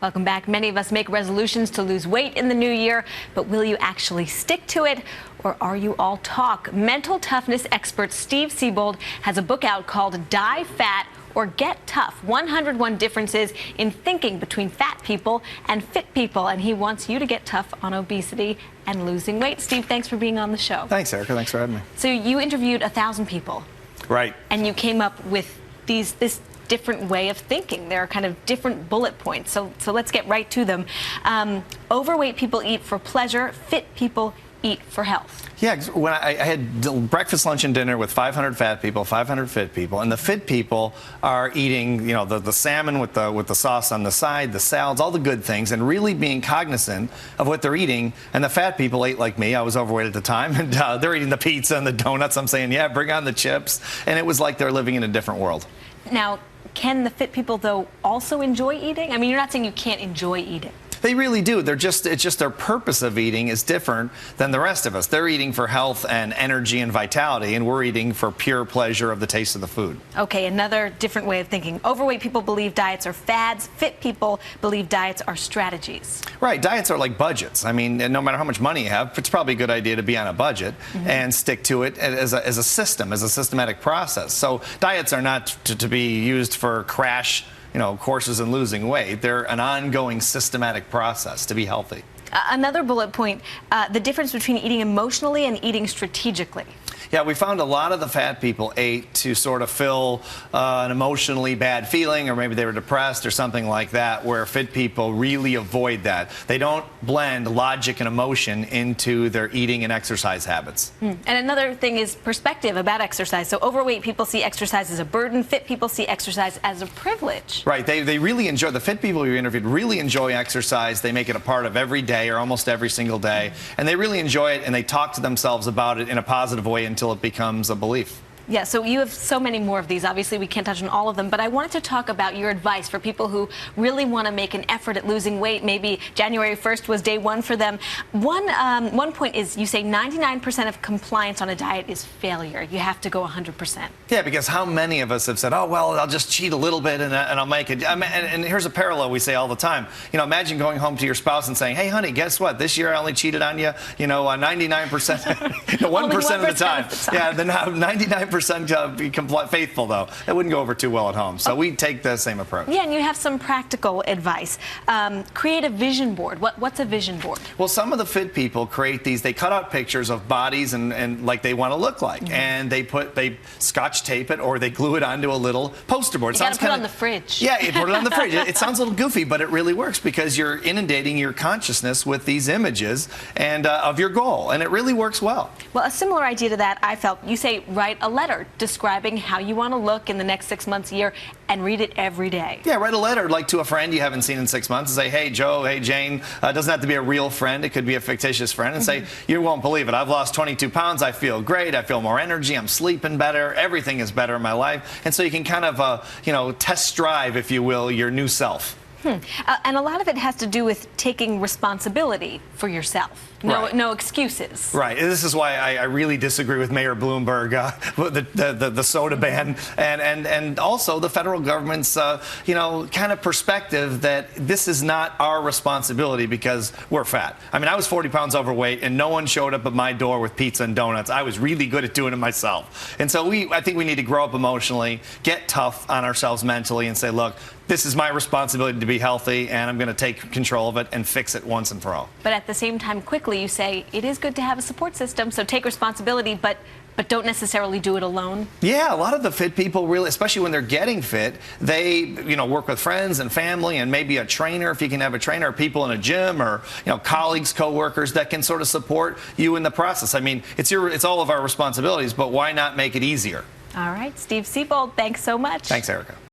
Welcome back. Many of us make resolutions to lose weight in the new year, but will you actually stick to it, or are you all talk? Mental toughness expert Steve Siebold has a book out called Die Fat or Get Tough, 101 differences in thinking between fat people and fit people, and he wants you to get tough on obesity and losing weight. Steve, thanks for being on the show. Thanks, Erica. Thanks for having me. So you interviewed 1,000 people. Right. And you came up with this different way of thinking. There are kind of different bullet points. So let's get right to them. Overweight people eat for pleasure. Fit people eat for health. Yeah, when I had breakfast, lunch, and dinner with 500 fat people, 500 fit people, and the fit people are eating, you know, the salmon with the sauce on the side, the salads, all the good things, and really being cognizant of what they're eating. And the fat people ate like me. I was overweight at the time, and they're eating the pizza and the donuts. I'm saying, yeah, bring on the chips. And it was like they're living in a different world. Now, can the fit people, though, also enjoy eating? I mean, you're not saying you can't enjoy eating. They really do. It's just their purpose of eating is different than the rest of us. They're eating for health and energy and vitality, and we're eating for pure pleasure of the taste of the food. Okay, another different way of thinking. Overweight people believe diets are fads. Fit people believe diets are strategies. Right. Diets are like budgets. I mean, no matter how much money you have, it's probably a good idea to be on a budget and stick to it as a system, as a systematic process. So diets are not to be used for crash courses in losing weight. They're an ongoing systematic process to be healthy. Another bullet point, the difference between eating emotionally and eating strategically. Yeah, we found a lot of the fat people ate to sort of fill an emotionally bad feeling, or maybe they were depressed or something like that, where fit people really avoid that. They don't blend logic and emotion into their eating and exercise habits. And another thing is perspective about exercise. So overweight people see exercise as a burden. Fit people see exercise as a privilege. Right. They really enjoy, the fit people you interviewed really enjoy exercise. They make it a part of every day or almost every single day. And they really enjoy it, and they talk to themselves about it in a positive way until it becomes a belief. Yeah, so you have so many more of these. Obviously, we can't touch on all of them, but I wanted to talk about your advice for people who really want to make an effort at losing weight. Maybe January 1st was day one for them. One point is you say 99% of compliance on a diet is failure. You have to go 100%. Yeah, because how many of us have said, oh, well, I'll just cheat a little bit and I'll make it. And here's a parallel we say all the time. Imagine going home to your spouse and saying, hey, honey, guess what? This year I only cheated on you, 99%, 1% of the time. Yeah, the 99% be faithful, though. It wouldn't go over too well at home. So we take the same approach. Yeah, and you have some practical advice. Create a vision board. What's a vision board? Well, some of the fit people create these. They cut out pictures of bodies and like they want to look like, and they scotch tape it or they glue it onto a little poster board. You got to put it on the fridge. Yeah, you put it on the fridge. It sounds a little goofy, but it really works because you're inundating your consciousness with these images and of your goal, and it really works well. Well, a similar idea to that, I felt, you say write a letter describing how you want to look in the next 6 months, a year, and read it every day. Yeah, write a letter like to a friend you haven't seen in 6 months and say, hey, Joe, hey, Jane. It doesn't have to be a real friend. It could be a fictitious friend, and say, you won't believe it. I've lost 22 pounds. I feel great. I feel more energy. I'm sleeping better. Everything is better in my life. And so you can kind of, test drive, if you will, your new self. And a lot of it has to do with taking responsibility for yourself. No excuses. Right. This is why I really disagree with Mayor Bloomberg, the soda ban, and also the federal government's kind of perspective that this is not our responsibility because we're fat. I mean, I was 40 pounds overweight, and no one showed up at my door with pizza and donuts. I was really good at doing it myself. And so I think we need to grow up emotionally, get tough on ourselves mentally, and say, look, this is my responsibility to be healthy, and I'm going to take control of it and fix it once and for all. But at the same time, quickly, you say it is good to have a support system, so take responsibility, but don't necessarily do it alone. Yeah, a lot of the fit people really, especially when they're getting fit, they work with friends and family and maybe a trainer, if you can have a trainer, or people in a gym, or colleagues, co-workers that can sort of support you in the process. I mean, it's all of our responsibilities, but why not make it easier? All right, Steve Siebold, thanks so much. Thanks, Erica.